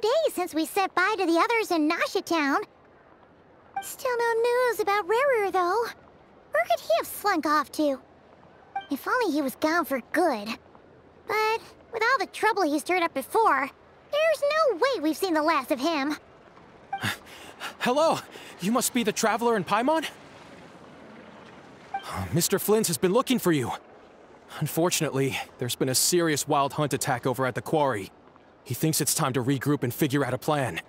days since we said bye to the others in Nasha Town. Still no news about Rarer, though. Where could he have slunk off to? If only he was gone for good. But with all the trouble he stirred up before, there's no way we've seen the last of him. Hello! You must be the traveler in Paimon? Mr. Flint has been looking for you. Unfortunately, there's been a serious wild hunt attack over at the quarry. He thinks it's time to regroup and figure out a plan.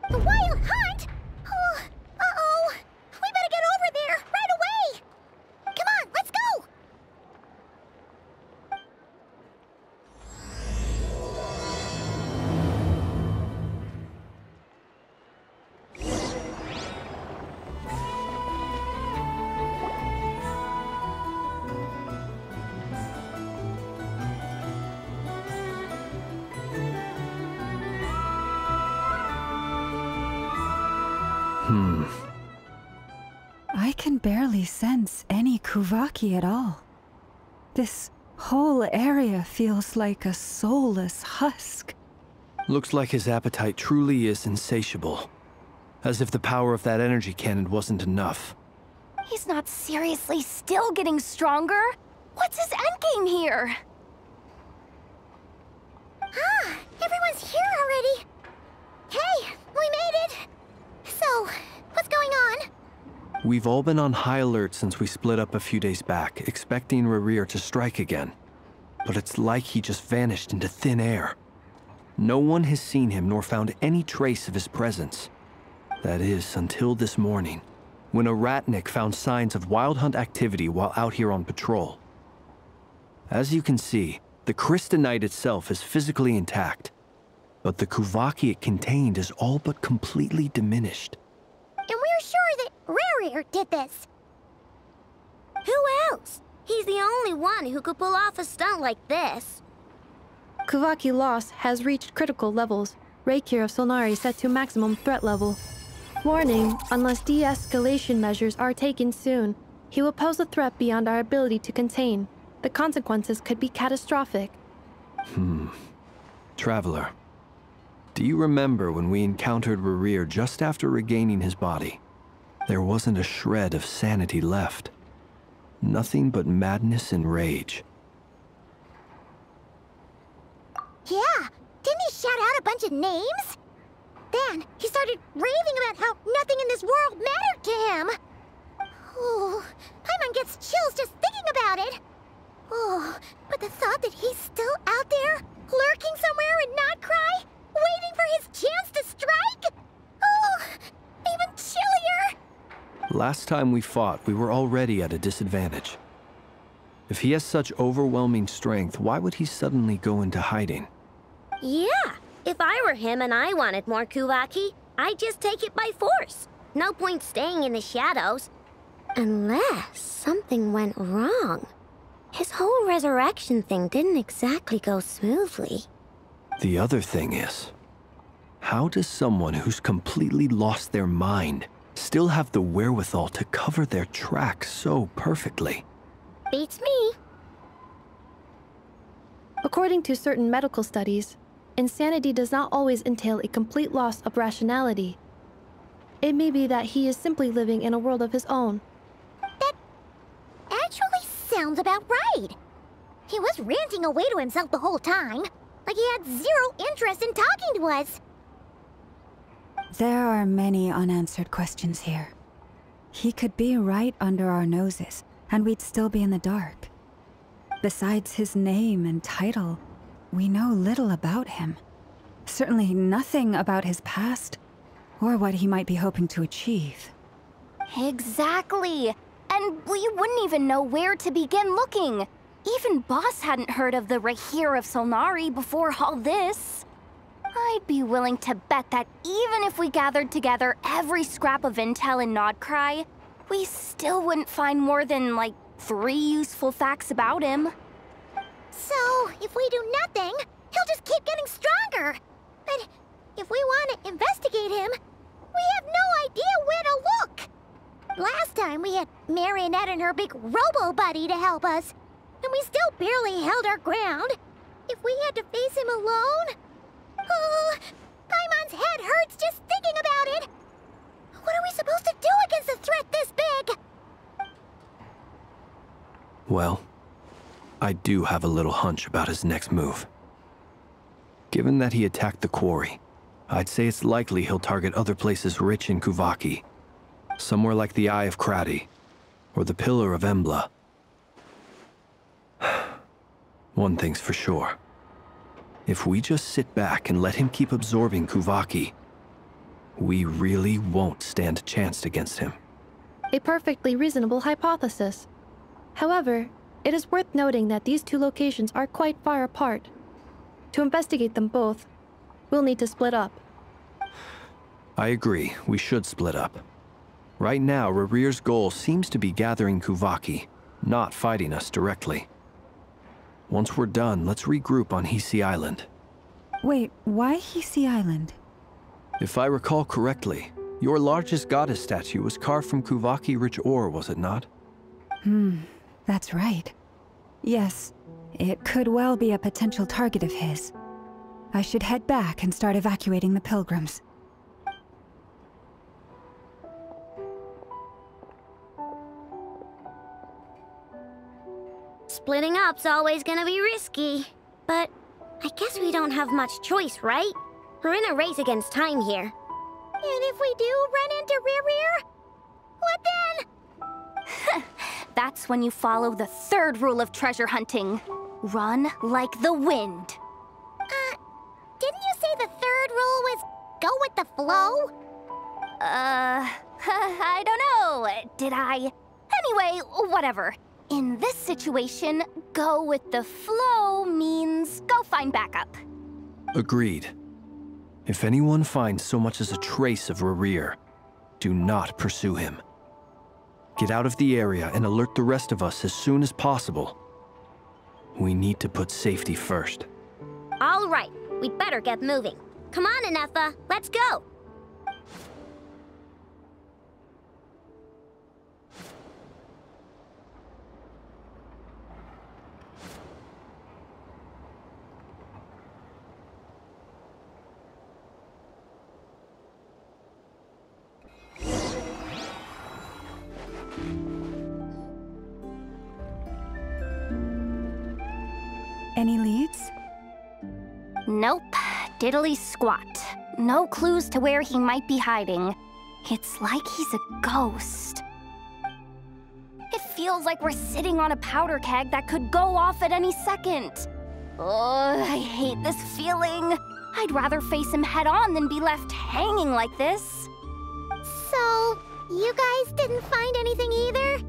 The wild hunt? Oh, uh-oh. We better get over there, right away! Come on, let's go! I can barely sense any Kuvaki at all. This whole area feels like a soulless husk. Looks like his appetite truly is insatiable. As if the power of that energy cannon wasn't enough. He's not seriously still getting stronger? What's his endgame here? Ah, everyone's here already. Hey, we made it. So, what's going on? We've all been on high alert since we split up a few days back, expecting Rarir to strike again. But it's like he just vanished into thin air. No one has seen him nor found any trace of his presence. That is, until this morning, when a ratnik found signs of wild hunt activity while out here on patrol. As you can see, the Crystonite itself is physically intact, but the Kuvaki it contained is all but completely diminished. And we're sure that Rarir did this. Who else? He's the only one who could pull off a stunt like this. Kuvaki loss has reached critical levels. Reikir of Solnari set to maximum threat level. Warning, unless de-escalation measures are taken soon, he will pose a threat beyond our ability to contain. The consequences could be catastrophic. Traveler, do you remember when we encountered Rarir just after regaining his body? There wasn't a shred of sanity left. Nothing but madness and rage. Yeah, didn't he shout out a bunch of names? Then he started raving about how nothing in this world mattered to him. Oh, Paimon gets chills just thinking about it. Oh, but the thought that he's still out there, lurking somewhere in Nodcry, waiting for his chance to strike? Oh, even chillier. Last time we fought, we were already at a disadvantage. If he has such overwhelming strength, why would he suddenly go into hiding? Yeah, if I were him and I wanted more Kuvaki, I'd just take it by force. No point staying in the shadows. Unless something went wrong. His whole resurrection thing didn't exactly go smoothly. The other thing is, how does someone who's completely lost their mind still have the wherewithal to cover their tracks so perfectly? Beats me. According to certain medical studies, insanity does not always entail a complete loss of rationality. It may be that he is simply living in a world of his own. That actually sounds about right. He was ranting away to himself the whole time, like he had zero interest in talking to us. There are many unanswered questions here. He could be right under our noses, and we'd still be in the dark. Besides his name and title, we know little about him. Certainly nothing about his past, or what he might be hoping to achieve. Exactly. And we wouldn't even know where to begin looking. Even Boss hadn't heard of the Raihir of Solnari before all this. I'd be willing to bet that even if we gathered together every scrap of intel in Nodcry, we still wouldn't find more than, like, 3 useful facts about him. So, if we do nothing, he'll just keep getting stronger. But if we want to investigate him, we have no idea where to look. Last time we had Marionette and her big robo-buddy to help us, and we still barely held our ground. If we had to face him alone... Oh, Paimon Well, I do have a little hunch about his next move. Given that he attacked the quarry, I'd say it's likely he'll target other places rich in Kuvaki. Somewhere like the Eye of Krati, or the Pillar of Embla. One thing's for sure. If we just sit back and let him keep absorbing Kuvaki, we really won't stand a chance against him. A perfectly reasonable hypothesis. However, it is worth noting that these two locations are quite far apart. To investigate them both, we'll need to split up. I agree, we should split up. Right now, Rarir's goal seems to be gathering Kuvaki, not fighting us directly. Once we're done, let's regroup on Hisi Island. Wait, why Hisi Island? If I recall correctly, your largest goddess statue was carved from Kuvaki-rich ore, was it not? That's right. Yes, it could well be a potential target of his. I should head back and start evacuating the pilgrims. Splitting up's always gonna be risky. But I guess we don't have much choice, right? We're in a race against time here. And if we do run into Rear, what then? That's when you follow the third rule of treasure hunting. Run like the wind. Didn't you say the third rule was go with the flow? I don't know. Did I? Anyway, whatever. In this situation, go with the flow means go find backup. Agreed. If anyone finds so much as a trace of Rarir, do not pursue him. Get out of the area and alert the rest of us as soon as possible. We need to put safety first. All right, we'd better get moving. Come on, Anefa, let's go! Any leads? Nope. Diddly squat. No clues to where he might be hiding. It's like he's a ghost. It feels like we're sitting on a powder keg that could go off at any second. Ugh, I hate this feeling. I'd rather face him head on than be left hanging like this. So, you guys didn't find anything either?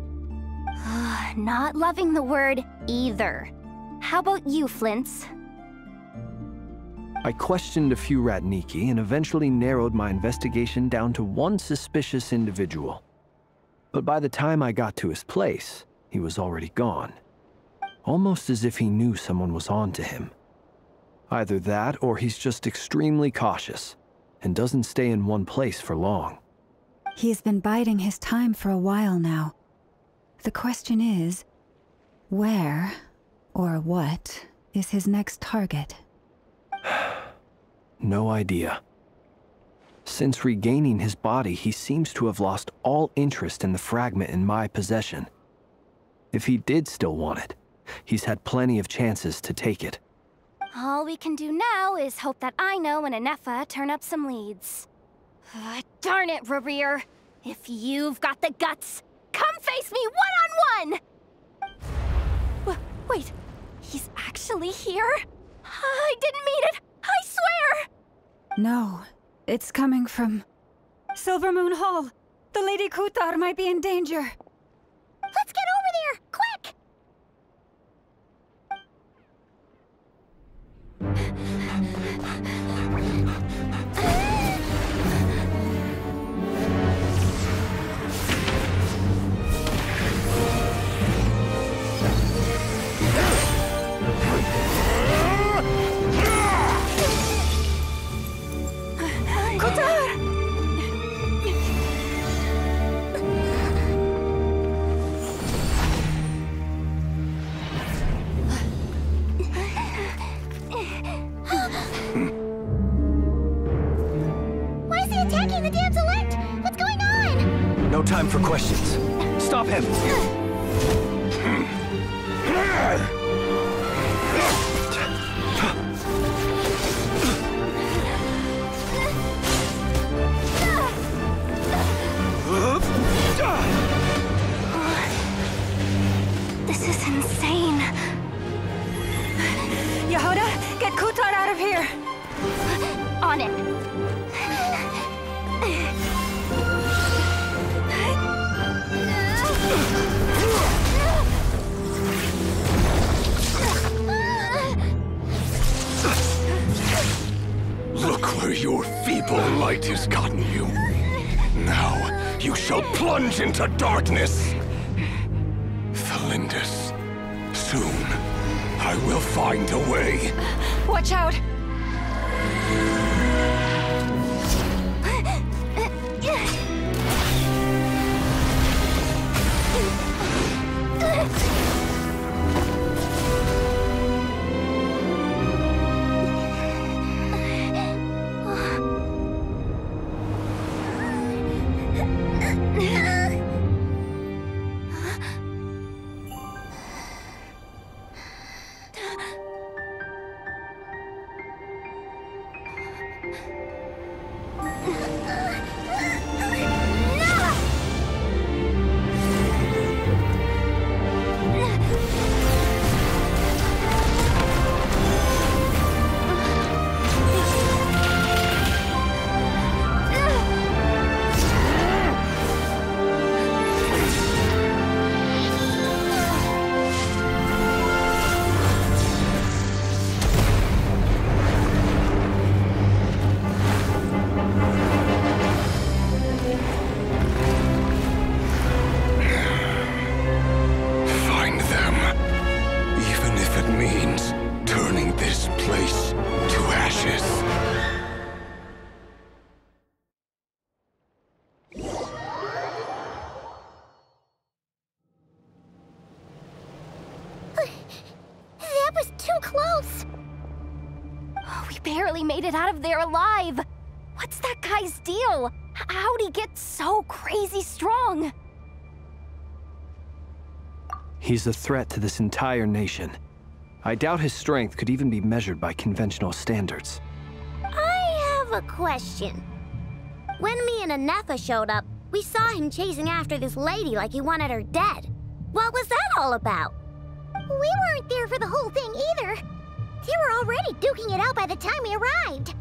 Not loving the word either. How about you, Flintz? I questioned a few Ratniki and eventually narrowed my investigation down to one suspicious individual. But by the time I got to his place, he was already gone. Almost as if he knew someone was on to him. Either that, or he's just extremely cautious, and doesn't stay in one place for long. He's been biding his time for a while now. The question is, where, or what, is his next target? No idea. Since regaining his body, he seems to have lost all interest in the fragment in my possession. If he did still want it, he's had plenty of chances to take it. All we can do now is hope that Aino and Anefa turn up some leads. Darn it, Rarir. If you've got the guts, come face me one-on-one! Wait, he's actually here? I didn't mean it, I swear! No, it's coming from Silver Moon Hall. The Lady Kutar might be in danger. Let's get over there, quick! Why is he attacking the damselette? What's going on? No time for questions. Stop him! This is insane. Yehuda, get Kutar out of here! On it. Look where your feeble light has gotten you. Now, you shall plunge into darkness. Felindus, soon, I will find a way. Watch out! Made it out of there alive. What's that guy's deal? How'd he get so crazy strong? He's a threat to this entire nation. I doubt his strength could even be measured by conventional standards. I have a question. When me and Anetha showed up, we saw him chasing after this lady like he wanted her dead. What was that all about? We weren't there for the whole thing either. They were already duking it out by the time we arrived.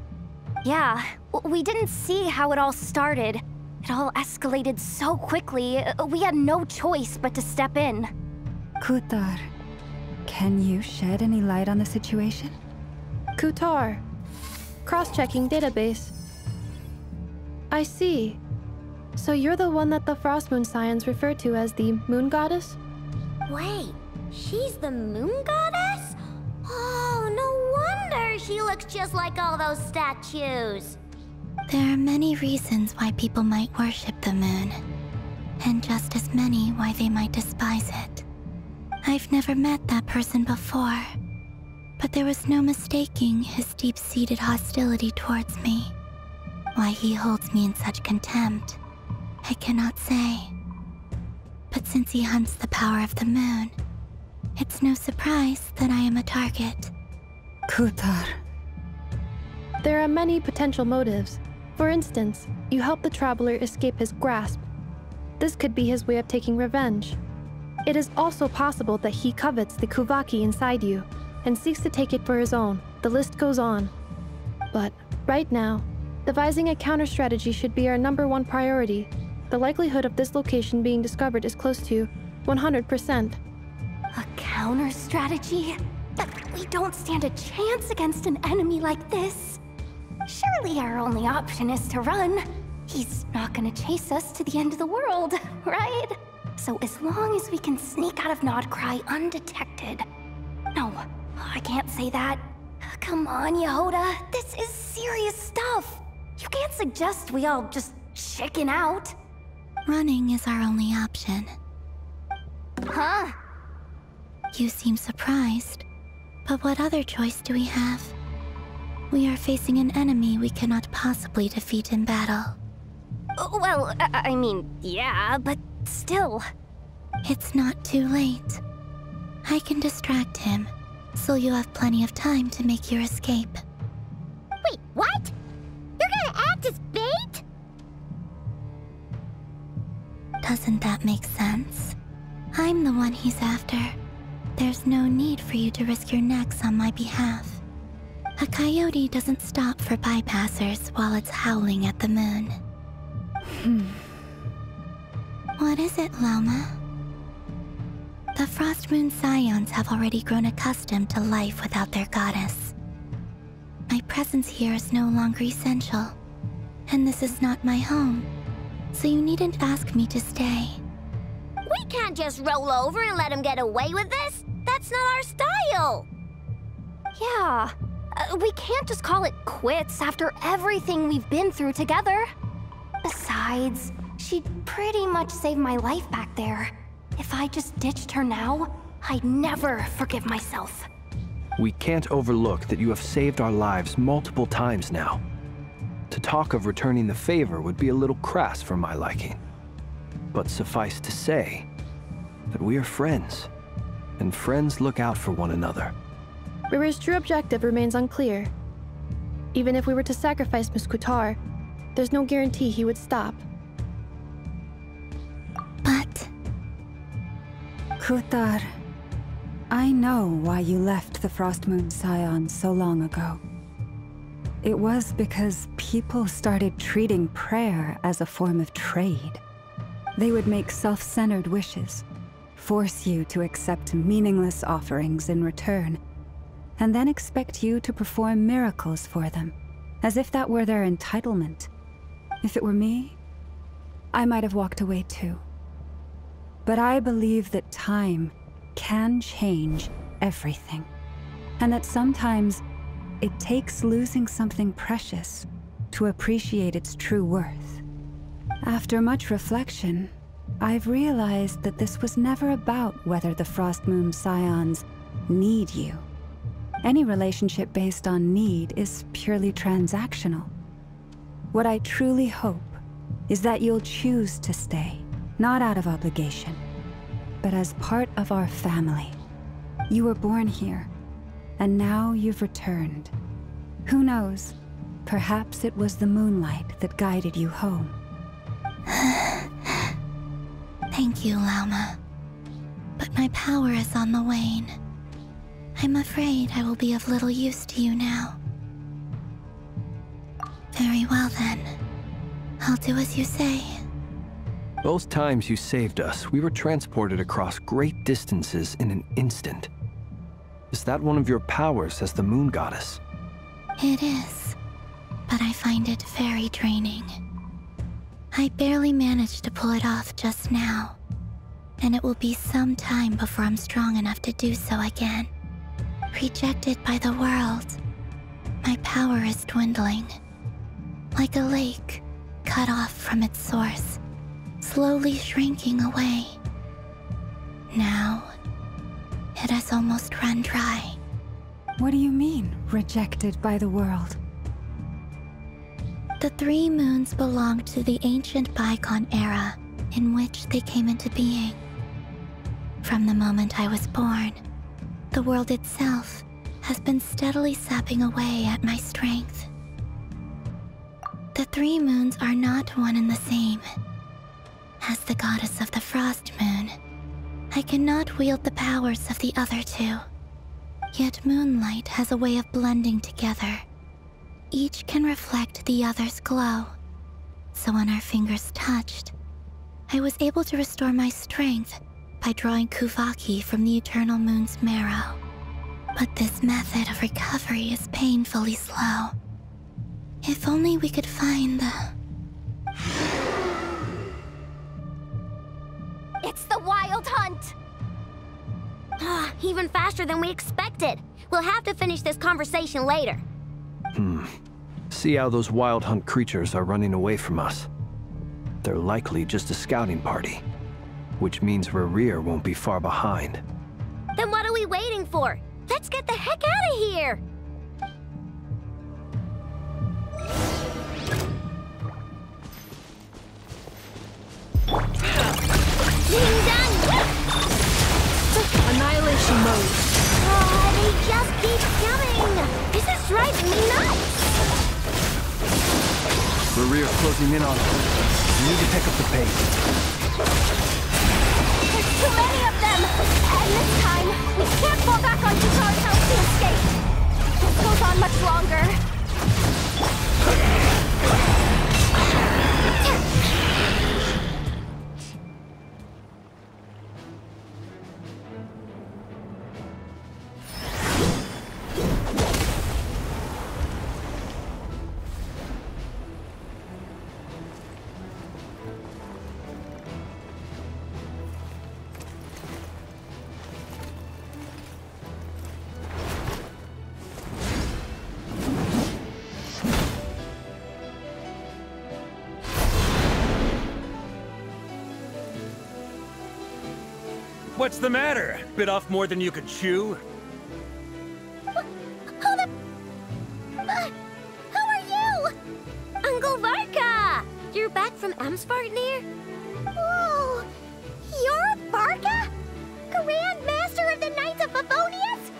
Yeah, we didn't see how it all started. It all escalated so quickly, we had no choice but to step in. Kutar, can you shed any light on the situation? Kutar. Cross-checking database. I see. So you're the one that the Frost Moon Scions refer to as the Moon Goddess? Wait, she's the Moon Goddess? Oh, no wonder she looks just like all those statues. There are many reasons why people might worship the moon, and just as many why they might despise it. I've never met that person before, but there was no mistaking his deep-seated hostility towards me. Why he holds me in such contempt, I cannot say. But since he hunts the power of the moon, it's no surprise that I am a target. Kutar. There are many potential motives. For instance, you help the traveler escape his grasp. This could be his way of taking revenge. It is also possible that he covets the Kuvaki inside you and seeks to take it for his own. The list goes on. But right now, devising a counter-strategy should be our #1 priority. The likelihood of this location being discovered is close to 100%. A counter-strategy? But we don't stand a chance against an enemy like this. Surely our only option is to run. He's not gonna chase us to the end of the world, right? So as long as we can sneak out of Nodcry undetected. No, I can't say that. Come on, Yehuda, this is serious stuff. You can't suggest we all just chicken out. Running is our only option. Huh? You seem surprised, but what other choice do we have? We are facing an enemy we cannot possibly defeat in battle. Well, I mean, yeah, but still. It's not too late. I can distract him, so you'll have plenty of time to make your escape. Wait, what? You're gonna act as bait? Doesn't that make sense? I'm the one he's after. There's no need for you to risk your necks on my behalf. A coyote doesn't stop for bypassers while it's howling at the moon. What is it, Loma? The Frost Moon Scions have already grown accustomed to life without their goddess. My presence here is no longer essential, and this is not my home, so you needn't ask me to stay. We can't just roll over and let him get away with this. That's not our style. Yeah, we can't just call it quits after everything we've been through together. Besides, she'd pretty much saved my life back there. If I just ditched her now, I'd never forgive myself. We can't overlook that you have saved our lives multiple times now. To talk of returning the favor would be a little crass for my liking. But suffice to say that we are friends, and friends look out for one another. Riri's true objective remains unclear. Even if we were to sacrifice Miss Kutar, there's no guarantee he would stop. But... Kutar, I know why you left the Frost Moon Scions so long ago. It was because people started treating prayer as a form of trade. They would make self-centered wishes, force you to accept meaningless offerings in return, and then expect you to perform miracles for them, as if that were their entitlement. If it were me, I might have walked away too. But I believe that time can change everything, and that sometimes it takes losing something precious to appreciate its true worth. After much reflection, I've realized that this was never about whether the Frost Moon Scions need you. Any relationship based on need is purely transactional. What I truly hope is that you'll choose to stay, not out of obligation, but as part of our family. You were born here, and now you've returned. Who knows? Perhaps it was the moonlight that guided you home. Thank you, Lauma. But my power is on the wane. I'm afraid I will be of little use to you now. Very well then. I'll do as you say. Both times you saved us, we were transported across great distances in an instant. Is that one of your powers as the Moon Goddess? It is, but I find it very draining. I barely managed to pull it off just now, and it will be some time before I'm strong enough to do so again. Rejected by the world, my power is dwindling. Like a lake cut off from its source, slowly shrinking away. Now, it has almost run dry. What do you mean, rejected by the world? The 3 moons belong to the ancient bygone era in which they came into being. From the moment I was born, the world itself has been steadily sapping away at my strength. The 3 moons are not one and the same. As the goddess of the Frost Moon, I cannot wield the powers of the other 2. Yet moonlight has a way of blending together. Each can reflect the other's glow. So when our fingers touched, I was able to restore my strength by drawing Kuvaki from the eternal moon's marrow. But this method of recovery is painfully slow. If only we could find the... It's the Wild Hunt! Even faster than we expected. We'll have to finish this conversation later. See how those Wild Hunt creatures are running away from us. They're likely just a scouting party, which means Rerir won't be far behind. Then what are we waiting for? Let's get the heck out of here! Annihilation Rarier's closing in on us. We need to pick up the pace. There's too many of them! And this time, we can't fall back on Chitaro's house to escape. If this goes on much longer... What's the matter? Bit off more than you could chew? Hold up! Who are you? Uncle Varka! You're back from Amsvartnir? Whoa! You're Varka? Grand Master of the Knights of Favonius?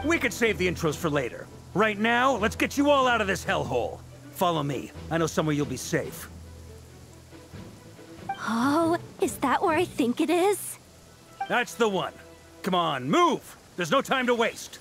We could save the intros for later. Right now, let's get you all out of this hellhole. Follow me. I know somewhere you'll be safe. Oh, is that where I think it is? That's the one. Come on, move! There's no time to waste.